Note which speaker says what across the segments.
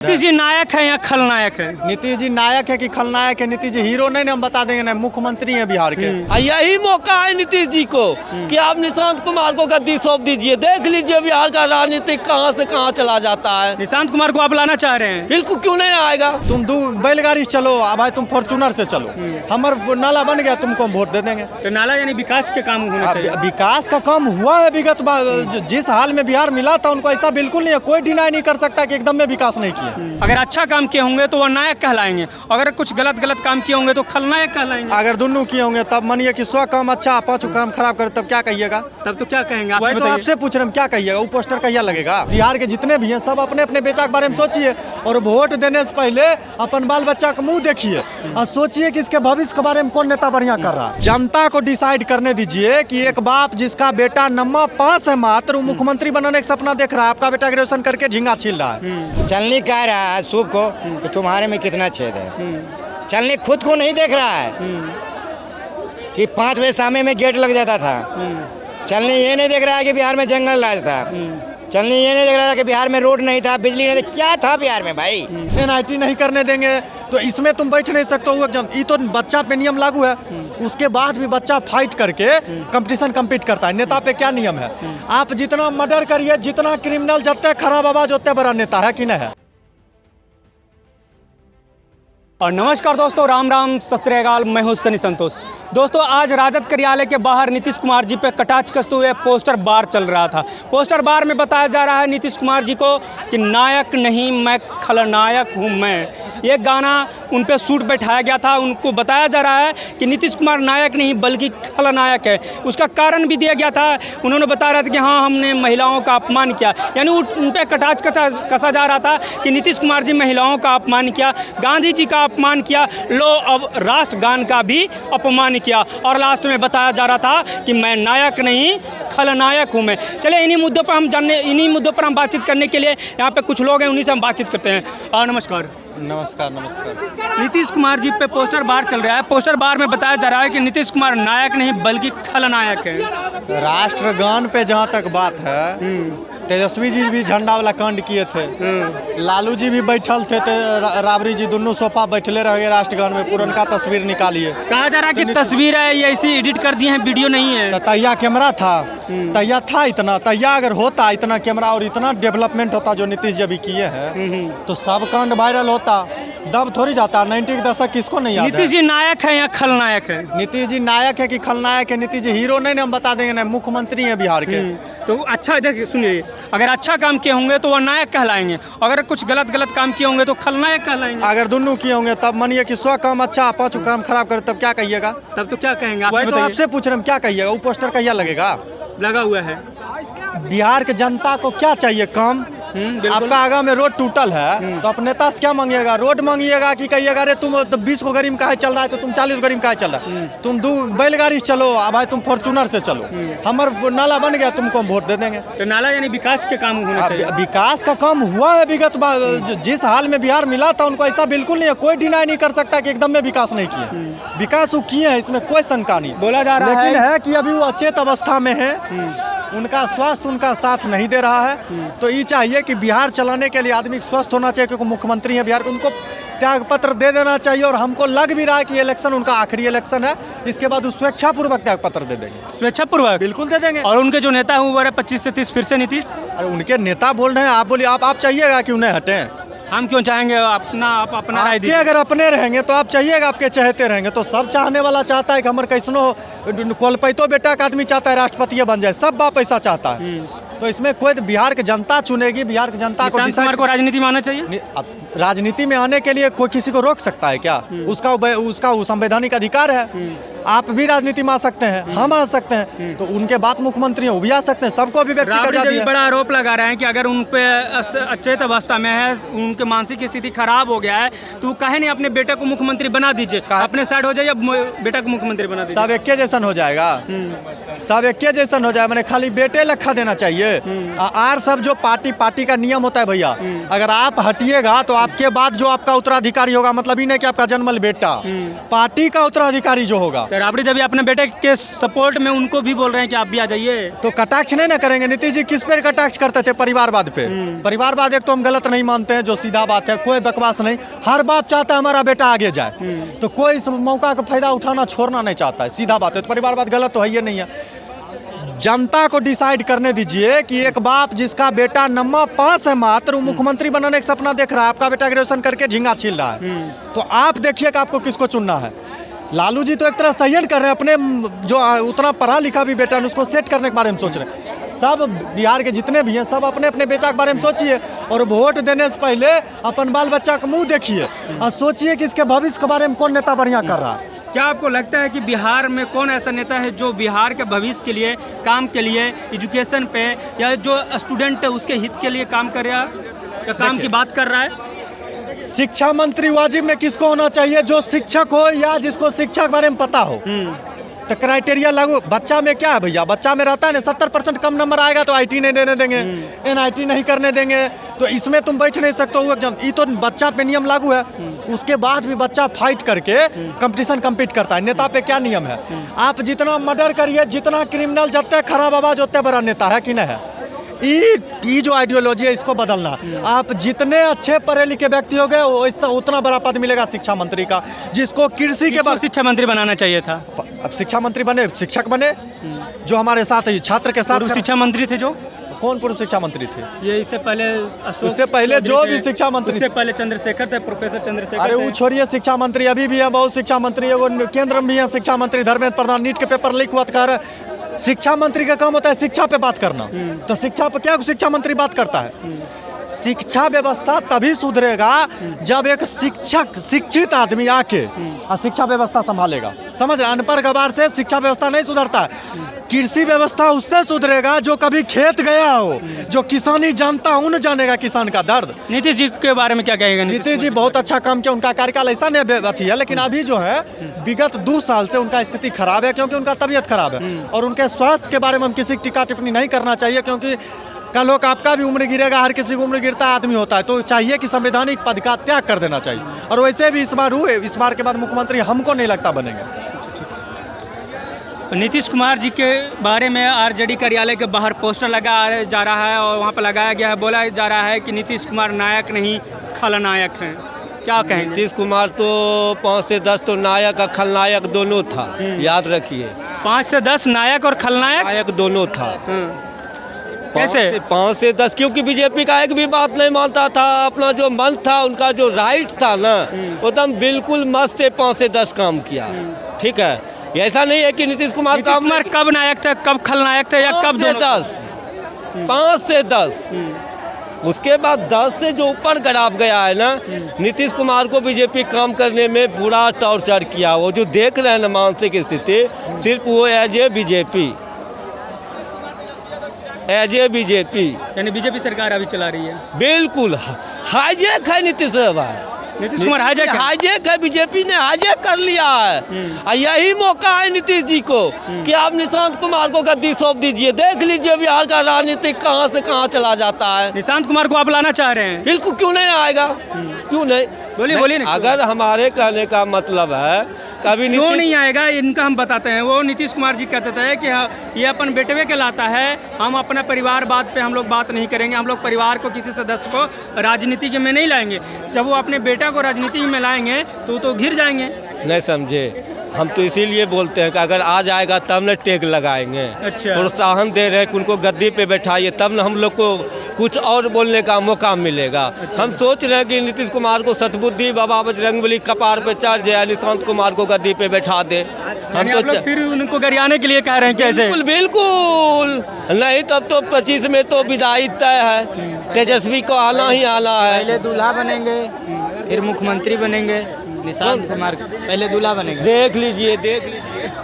Speaker 1: नीतीश जी नायक है या खलनायक है?
Speaker 2: नीतीश जी नायक है कि खलनायक है? नीतीश जी हीरो नहीं, हम बता देंगे ना, मुख्यमंत्री है बिहार के।
Speaker 3: यही मौका है नीतीश जी को कि आप निशांत कुमार को गद्दी सौंप दीजिए। देख लीजिए बिहार का राजनीति कहां से कहां चला जाता है।
Speaker 1: निशांत कुमार को आप लाना चाह रहे हैं?
Speaker 3: बिल्कुल, क्यों नहीं आएगा।
Speaker 2: तुम दो बैलगाड़ी से चलो, अब भाई तुम फॉर्चूनर से चलो, हमार नाला बन गया, तुमको हम वोट दे देंगे।
Speaker 1: तो नाला यानी विकास के काम होना चाहिए।
Speaker 2: विकास का काम हुआ है विगत जिस हाल में बिहार मिला था उनको ऐसा बिल्कुल नहीं है, कोई डिनाई नहीं कर सकता कि एकदम में विकास नहीं किया।
Speaker 1: अगर अच्छा काम किए होंगे तो वो नायक कहलाएंगे, अगर कुछ गलत काम किए होंगे तो खलनायक कहलाएंगे।
Speaker 2: अगर दोनों किए होंगे तब मानिए कि 100 काम अच्छा, 5 काम खराब करे, तब क्या कहिएगा?
Speaker 1: तब तो क्या कहेंगे आप?
Speaker 2: वही तो आपसे पूछ रहे हम, क्या कहिएगा? वो पोस्टर कहिया लगेगा? बिहार के जितने भी हैं सब अपने अपने बेटा के बारे में सोचिए, और वोट देने से पहले अपन बाल बच्चा का मुंह देखिए और सोचिए कि इसके भविष्य के बारे में कौन नेता बढ़िया कर रहा है। जनता को डिसाइड करने दीजिए कि एक बाप जिसका बेटा नम्मा पास है मात्र, वो मुख्यमंत्री बनाने का सपना देख रहा है, आपका बेटा ग्रेजुएशन करके झींगा छील रहा है।
Speaker 4: चलनी कह रहा है शुभ को कि तुम्हारे में कितना छेद है। चलनी खुद को नहीं देख रहा है कि 5 बजे शाम में गेट लग जाता था। चलनी ये नहीं देख रहा है कि बिहार में जंगल राज था। चलनी ये नहीं देख रहा था कि बिहार में रोड नहीं था, बिजली नहीं थी, क्या था बिहार में भाई।
Speaker 2: NIT नहीं करने देंगे तो इसमें तुम बैठ नहीं सकते हो एग्जाम। ये तो बच्चा पे नियम लागू है, उसके बाद भी बच्चा फाइट करके कंपटीशन कम्पीट करता है। नेता पे क्या नियम है? आप जितना मर्डर करिए, जितना क्रिमिनल, जितने खराब आवाज उतने बड़ा नेता है कि नहीं है?
Speaker 1: और नमस्कार दोस्तों, राम राम, सत श्री अकाल, मैं हूं सनी संतोष। दोस्तों, आज राजद कार्यालय के बाहर नीतीश कुमार जी पे कटाक्ष कसते हुए पोस्टर बार चल रहा था। पोस्टर बार में बताया जा रहा है नीतीश कुमार जी को कि नायक नहीं मैं खलनायक हूं मैं। ये गाना उन पे शूट बैठाया गया था, उनको बताया जा रहा है कि नीतीश कुमार नायक नहीं बल्कि खलनायक है। उसका कारण भी दिया गया था, उन्होंने बता रहा था कि हाँ हमने महिलाओं का अपमान किया, यानी उन पर कटाक्ष कसा जा रहा था कि नीतीश कुमार जी महिलाओं का अपमान किया, गांधी जी का अपमान किया, लो अब राष्ट्रगान का भी अपमान किया, और लास्ट में बताया जा रहा था कि मैं नायक नहीं खलनायक हूं मैं। चलिए इन्हीं मुद्दों पर हम बातचीत करने के लिए यहाँ पे कुछ लोग हैं, उन्हीं से हम बातचीत करते हैं। नमस्कार।
Speaker 2: नमस्कार।
Speaker 1: नीतीश कुमार जी पे पोस्टर बार चल रहा है, पोस्टर बार में बताया जा रहा है कि नीतीश कुमार नायक नहीं बल्कि खलनायक है।
Speaker 2: राष्ट्रगान पे जहाँ तक बात है, तेजस्वी जी भी झंडा वाला कांड किए थे, लालू जी भी बैठल थे, राबड़ी जी दोनों सोफा बैठले रहे राष्ट्रगान में, पुरनका तस्वीर निकालिए।
Speaker 1: कहा जा रहा है कि तस्वीर है ये ऐसी एडिट कर दिए हैं, वीडियो नहीं है।
Speaker 2: तैया कैमरा था, तैया था इतना, तैया अगर होता इतना कैमरा और इतना डेवलपमेंट होता जो नीतीश जी अभी किए हैं, तो सब कांड वायरल होता, दब थोड़ी जाता। 90 के दशक किसको नहीं याद है?
Speaker 1: नीतीश जी नायक है या खलनायक है?
Speaker 2: नीतीश जी नायक है कि खलनायक है? नीतीश जी हीरो नहीं, हम बता देंगे ना, मुख्यमंत्री है बिहार के।
Speaker 1: तो अच्छा देखिए, सुनिए, अगर अच्छा काम किए होंगे तो वो नायक कहलाएंगे, अगर कुछ गलत काम किए होंगे तो खलनायक कहलाएंगे।
Speaker 2: अगर दोनों किए होंगे तब मानिए कि 100 काम अच्छा, 5 काम खराब करे, तब क्या कहिएगा?
Speaker 1: तब तो क्या कहेंगे आप?
Speaker 2: वही तो आपसे पूछ रहे हम, क्या कहिएगा? वो पोस्टर कहिया लगेगा?
Speaker 1: लगा हुआ है।
Speaker 2: बिहार के जनता को क्या चाहिए? काम। आपका आगा में रोड टूटल है तो आप नेता से क्या मांगिएगा? रोड मांगिएगा कि कहिएगा अरे तुम तो 20 को गाड़ी में काहे चल रहा है तो तुम 40 गाड़ी में काहे चल रहा है? तुम दो बैलगाड़ी से चलो, अब भाई तुम फॉर्चूनर से चलो, हमार नाला बन गया, तुमको हम वोट दे देंगे।
Speaker 1: तो नाला यानी विकास के काम होना चाहिए।
Speaker 2: विकास का काम हुआ है विगत जिस हाल में बिहार मिला था उनको ऐसा बिल्कुल नहीं है, कोई डिनाई नहीं कर सकता कि एकदम में विकास नहीं किया। विकास वो किए हैं, इसमें कोई शंका नहीं
Speaker 1: बोला जा रहा
Speaker 2: लेकिन है कि अभी वो अचेत अवस्था में है, उनका स्वास्थ्य उनका साथ नहीं दे रहा है। तो ये चाहिए कि बिहार चलाने के लिए आदमी स्वस्थ होना चाहिए, क्योंकि मुख्यमंत्री है बिहार के, उनको त्याग पत्र दे देना चाहिए। और हमको लग भी रहा है कि इलेक्शन उनका आखिरी इलेक्शन है, इसके बाद वो स्वेच्छापूर्वक त्याग पत्र दे देंगे।
Speaker 1: स्वेच्छापूर्वक?
Speaker 2: बिल्कुल दे देंगे।
Speaker 1: और उनके जो नेता हैं वो 25 से 30 फिर से नीतीश।
Speaker 2: अरे उनके नेता बोल रहे हैं, आप बोलिए, आप चाहिएगा कि उन्हें हटें?
Speaker 1: हम क्यों चाहेंगे? आप अपना राय दीजिए।
Speaker 2: अगर अपने रहेंगे तो आप चाहिएगा, आपके चाहते रहेंगे तो सब चाहने वाला चाहता है कि हमारे कैसनो कोलपैतो बेटा का आदमी चाहता है राष्ट्रपति बन जाए, सब बाप ऐसा चाहता है। तो इसमें कोई बिहार की जनता चुनेगी, बिहार की जनता को
Speaker 1: डिसाइड को राजनीति में आना चाहिए।
Speaker 2: राजनीति में आने के लिए कोई किसी को रोक सकता है क्या? उसका संवैधानिक अधिकार है। आप भी राजनीति में आ सकते हैं, हम आ सकते हैं, तो उनके बाप मुख्यमंत्री हैं वो भी आ सकते हैं, सबको भी व्यक्ति का जाती है।
Speaker 1: बड़ा आरोप लगा रहे हैं कि अगर उन पे अचेत अवस्था में है, उनके मानसिक स्थिति खराब हो गया है, तो कहे नहीं अपने बेटे को मुख्यमंत्री बना दीजिए, अपने साइड हो जाइए, बेटा को मुख्यमंत्री बना दीजिए।
Speaker 2: सब एक जैसन हो जाएगा, सब एक जैसन हो जाए, मैंने खाली बेटे लखा देना चाहिए। आर सब जो पार्टी का नियम होता है भैया, अगर आप हटिएगा तो आपके बाद जो आपका उत्तराधिकारी होगा, मतलब ही नहीं कि आपका जन्मल बेटा, पार्टी का उत्तराधिकारी जो होगा
Speaker 1: राबड़ी देवी अपने बेटे के सपोर्ट में उनको भी बोल रहे हैं कि आप भी आ जाइए।
Speaker 2: तो कटाक्ष नहीं ना करेंगे। नीतीश जी किस पे कटाक्ष करते थे? परिवारवाद पे। परिवारवाद एक तो हम गलत नहीं मानते हैं, जो सीधा बात है, कोई बकवास नहीं। हर बाप चाहता है हमारा बेटा आगे जाए, तो कोई इस मौका का फायदा उठाना छोड़ना नहीं चाहता है, सीधा बात है। तो परिवारवाद गलत तो है ये नहीं है। जनता को डिसाइड करने दीजिए कि एक बाप जिसका बेटा नम्मा पास है मात्र, वो मुख्यमंत्री बनाने का सपना देख रहा है, आपका बेटा ग्रेजुएशन करके झींगा छील रहा है, तो आप देखिए कि आपको किसको चुनना है। लालू जी तो एक तरह सही कर रहे हैं, अपने जो उतना पढ़ा लिखा भी बेटा है उसको सेट करने के बारे में सोच रहे हैं। सब बिहार के जितने भी हैं सब अपने अपने बेटा के बारे में सोचिए, और वोट देने से पहले अपन बाल बच्चा का मुंह देखिए और सोचिए कि इसके भविष्य के बारे में कौन नेता बढ़िया कर रहा है।
Speaker 1: क्या आपको लगता है कि बिहार में कौन ऐसा नेता है जो बिहार के भविष्य के लिए, काम के लिए, एजुकेशन पे, या जो स्टूडेंट है उसके हित के लिए काम कर रहा है, या काम की बात कर रहा है?
Speaker 2: शिक्षा मंत्री वाजिब में किसको होना चाहिए? जो शिक्षक हो या जिसको शिक्षा के बारे में पता हो। तो क्राइटेरिया लागू। बच्चा में क्या है भैया, बच्चा में रहता है ना 70% कम नंबर आएगा तो आईटी नहीं देने देंगे, एनआईटी नहीं करने देंगे, तो इसमें तुम बैठ नहीं सकते हो एग्जाम। ये तो बच्चा पे नियम लागू है, उसके बाद भी बच्चा फाइट करके कंपटीशन कम्पीट करता है। नेता पे क्या नियम है? आप जितना मर्डर करिए, जितना क्रिमिनल, जितने खराब आवाज उतने बड़ा नेता है कि नहीं है? ये जो आइडियोलॉजी है इसको बदलना। आप जितने अच्छे पढ़े लिखे व्यक्ति हो गए उतना बड़ा पद मिलेगा शिक्षा मंत्री का, जिसको कृषि के बाद
Speaker 1: शिक्षा मंत्री बनाना चाहिए था।
Speaker 2: अब शिक्षा मंत्री बने, शिक्षक बने, जो हमारे साथ है छात्र के साथ।
Speaker 1: शिक्षा मंत्री थे जो
Speaker 2: कौन पूर्व शिक्षा मंत्री थे?
Speaker 1: ये इससे पहले
Speaker 2: उससे पहले जो भी शिक्षा मंत्री,
Speaker 1: उससे पहले चंद्रशेखर थे, प्रोफेसर चंद्रशेखर।
Speaker 2: अरे वो छोड़िए, शिक्षा मंत्री अभी भी है, बहुत शिक्षा मंत्री है, वो केंद्र में भी है शिक्षा मंत्री। धर्मेंद्र प्रधान नीट के पेपर लीक हुआ था, शिक्षा मंत्री का काम होता है शिक्षा पे बात करना, तो शिक्षा पे क्या शिक्षा मंत्री बात करता है? शिक्षा व्यवस्था तभी सुधरेगा जब एक शिक्षक, शिक्षित आदमी आके और शिक्षा व्यवस्था संभालेगा। समझ रहे? अनपढ़ गवार से शिक्षा व्यवस्था नहीं सुधरता है। कृषि व्यवस्था उससे सुधरेगा जो कभी खेत गया हो, जो किसानी जानता उन जानेगा किसान का दर्द।
Speaker 1: नीतीश जी के बारे में क्या कहेगा?
Speaker 2: नीतीश जी बहुत अच्छा काम किया, उनका कार्यकाल ऐसा नहीं अथी है, लेकिन अभी जो है विगत 2 साल से उनका स्थिति खराब है, क्योंकि उनका तबीयत खराब है, और उनके स्वास्थ्य के बारे में हम किसी की टीका टिप्पणी नहीं करना चाहिए, क्योंकि कल लोग आपका भी उम्र गिरेगा, हर किसी की उम्र गिरता आदमी होता है, तो चाहिए कि संवैधानिक पद का त्याग कर देना चाहिए। और वैसे भी इस बार हुए, इस बार के बाद मुख्यमंत्री हमको नहीं लगता बनेंगे।
Speaker 1: नीतीश कुमार जी के बारे में आरजेडी कार्यालय के बाहर पोस्टर लगाया जा रहा है, और वहाँ पर लगाया गया है, बोला जा रहा है कि नीतीश कुमार नायक नहीं खलनायक हैं। क्या कहेंगे?
Speaker 3: नीतीश कुमार तो 5 से 10 तो नायक और खलनायक दोनों था, याद रखिए।
Speaker 1: 5 से 10 नायक और खलनायक
Speaker 3: नायक दोनों था।
Speaker 1: कैसे?
Speaker 3: 5 से 10 क्योंकि बीजेपी का एक भी बात नहीं मानता था, अपना जो मन था, उनका जो राइट था ना, एकदम बिल्कुल मस्त से 5 से 10 काम किया। ठीक है, ऐसा नहीं है कि नीतीश कुमार
Speaker 1: कब नायक थे, कब खलनायक थे, या कब
Speaker 3: 10? 5 से 10, उसके बाद 10 से जो ऊपर ग्राफ गया है ना, नीतीश कुमार को बीजेपी काम करने में बुरा टॉर्चर किया। वो जो देख रहे हैं ना मानसिक स्थिति, सिर्फ वो एज ए बीजेपी,
Speaker 1: यानी बीजेपी सरकार अभी चला रही है।
Speaker 3: बिल्कुल हाईजैक है नीतीश
Speaker 1: कुमार,
Speaker 3: हाईजैक है, बीजेपी ने हाईजैक कर लिया है। और यही मौका है नीतीश जी को कि आप निशांत कुमार को गद्दी सौंप दीजिए। देख लीजिए बिहार का राजनीति कहां से कहां चला जाता है।
Speaker 1: निशांत कुमार को आप लाना चाह रहे हैं?
Speaker 3: बिल्कुल, क्यों नहीं आएगा, क्यों नहीं?
Speaker 1: बोलिए।
Speaker 3: अगर हमारे कहने का मतलब है कभी
Speaker 1: क्यों नहीं आएगा, इनका हम बताते हैं। वो नीतीश कुमार जी कहते थे कि ये अपन बेटवे के लाता है, हम अपना परिवारवाद पे हम लोग बात नहीं करेंगे, हम लोग परिवार को, किसी सदस्य को राजनीति में नहीं लाएंगे। जब वो अपने बेटा को राजनीति में लाएंगे तो घिर जाएंगे।
Speaker 3: नहीं समझे, हम तो इसीलिए बोलते हैं कि अगर आ जाएगा तब न टेक लगाएंगे।
Speaker 1: अच्छा।
Speaker 3: प्रोत्साहन दे रहे हैं कि उनको गद्दी पे बैठाइए, तब न हम लोग को कुछ और बोलने का मौका मिलेगा। अच्छा। हम सोच रहे हैं कि नीतीश कुमार को सतबुद्धि बाबा बजरंगबली कपार पे चढ़ जाए, निशांत कुमार को गद्दी पे बैठा दे।
Speaker 1: हम तो फिर उनको गरियाने के लिए कह रहे हैं। कैसे?
Speaker 3: बिल्कुल नहीं, तब तो 25 में तो विदाई तय है, तेजस्वी को आना ही आना है।
Speaker 5: पहले दूल्हा बनेंगे, फिर मुख्यमंत्री बनेंगे। निशांत कुमार पहले दूल्हा बनेंगे।
Speaker 3: देख लीजिए।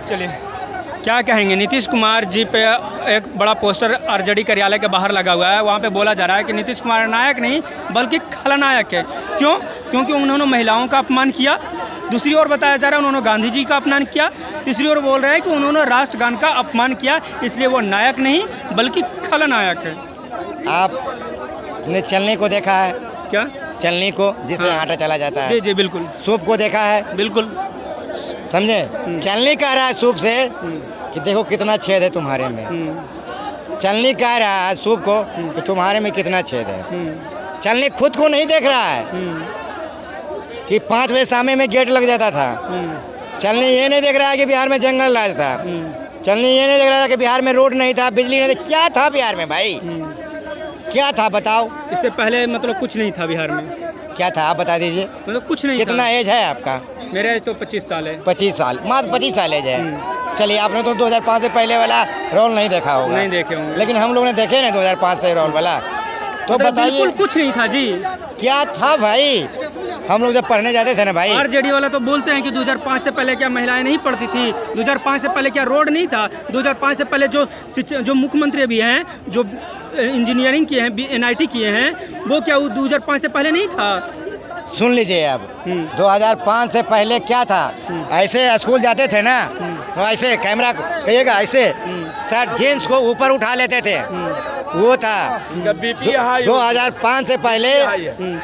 Speaker 1: चलिए, क्या कहेंगे? नीतीश कुमार जी पे एक बड़ा पोस्टर आरजेडी कार्यालय के बाहर लगा हुआ है, वहाँ पे बोला जा रहा है कि नीतीश कुमार नायक नहीं बल्कि खलनायक है। क्यों? क्योंकि उन्होंने महिलाओं का अपमान किया। दूसरी ओर बताया जा रहा है उन्होंने गांधी जी का अपमान किया। तीसरी ओर बोल रहे हैं कि उन्होंने राष्ट्रगान का अपमान किया, इसलिए वो नायक नहीं बल्कि खलनायक है।
Speaker 4: आपने चलने को देखा है?
Speaker 1: क्या?
Speaker 4: चलनी को, जिससे आटा चला जाता है।
Speaker 1: जी बिल्कुल।
Speaker 4: सूप को देखा है?
Speaker 1: बिल्कुल।
Speaker 4: समझे। चलनी कह रहा है सूप से कि देखो कितना छेद है तुम्हारे में। चलनी कह रहा है सूप को कि तुम्हारे में कितना छेद है। चलनी खुद को नहीं देख रहा है कि 5 बजे सामे में गेट लग जाता था। चलनी ये नहीं देख रहा है कि बिहार में जंगल राज था। चलनी ये नहीं देख रहा था कि बिहार में रोड नहीं था, बिजली नहीं थी। क्या था बिहार में भाई, क्या था बताओ।
Speaker 1: इससे पहले मतलब कुछ नहीं था बिहार में।
Speaker 4: क्या था आप बता दीजिए।
Speaker 1: मतलब कुछ नहीं
Speaker 4: कितना
Speaker 1: था।
Speaker 4: एज है आपका?
Speaker 1: मेरा एज तो 25 साल है।
Speaker 4: 25 साल, मात्र 25 साल एज है। चलिए आपने तो 2005 से पहले वाला रोल नहीं देखा होगा।
Speaker 1: नहीं देखे होंगे।
Speaker 4: लेकिन हम लोग ने देखे ना 2005 से रोल वाला। तो
Speaker 1: मतलब
Speaker 4: बताइए
Speaker 1: बिल्कुल कुछ नहीं था जी।
Speaker 4: क्या था भाई। हम लोग जब पढ़ने जाते थे ना भाई,
Speaker 1: आरजेडी वाला तो बोलते हैं कि 2005 से पहले क्या महिलाएं नहीं पढ़ती थी, 2005 से पहले क्या रोड नहीं था, 2005 से पहले जो मुख्यमंत्री अभी हैं, जो इंजीनियरिंग किए हैं, NIT किए हैं, वो क्या 2005 से पहले नहीं था।
Speaker 4: सुन लीजिए अब 2005 से पहले क्या था। ऐसे स्कूल जाते थे ना तो ऐसे कैमरा कहिएगा ऐसे शर्ट जीन्स को ऊपर उठा लेते थे, वो था 2005 से पहले।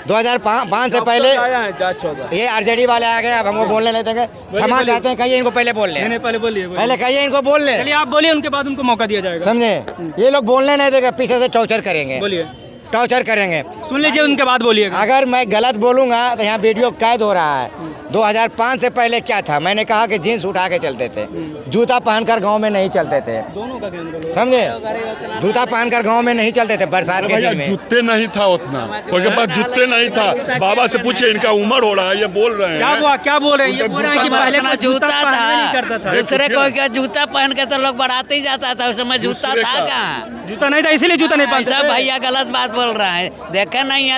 Speaker 4: 2005 से पहले ये आरजेडी वाले आ गए। अब हमको बोलने नहीं देंगे, क्षमा चाहते हैं, कहिए इनको पहले बोल ले।
Speaker 1: पहले बोलिए।
Speaker 4: पहले कहिए इनको बोल ले।
Speaker 1: चलिए आप बोलिए, उनके बाद उनको मौका दिया जाएगा।
Speaker 4: समझे। ये लोग बोलने नहीं देंगे, पीछे से टॉर्चर करेंगे।
Speaker 1: बोलिए।
Speaker 4: टॉर्चर करेंगे।
Speaker 1: सुन लीजिए, उनके बाद बोलिएगा।
Speaker 4: अगर मैं गलत बोलूँगा तो यहाँ वीडियो कैद हो रहा है। 2005 से पहले क्या था, मैंने कहा कि जीन्स उठा के चलते थे, जूता पहनकर गांव में नहीं चलते थे।
Speaker 1: दोनों का ध्यान करो।
Speaker 4: समझे। जूता पहनकर गांव में नहीं चलते थे बरसात के दिन में।
Speaker 6: जूते नहीं था उतना, कोई के पास जूते नहीं था। बाबा से पूछिए, इनका उम्र हो रहा है, ये बोल रहे हैं।
Speaker 1: क्या बोल रहे हैं? ये बोल रहे हैं कि पहले
Speaker 7: अपना
Speaker 1: कोई जूता पहनना नहीं करता था।
Speaker 7: दूसरे कोई का जूता पहन के तो लोग बढ़ाते ही जाता था। उस समय जूता था कहाँ?
Speaker 1: जूता नहीं था, इसीलिए जूता नहीं पहनते
Speaker 7: ऐसा
Speaker 1: थे।
Speaker 7: भैया गलत बात बोल रहा है। देखे नहीं है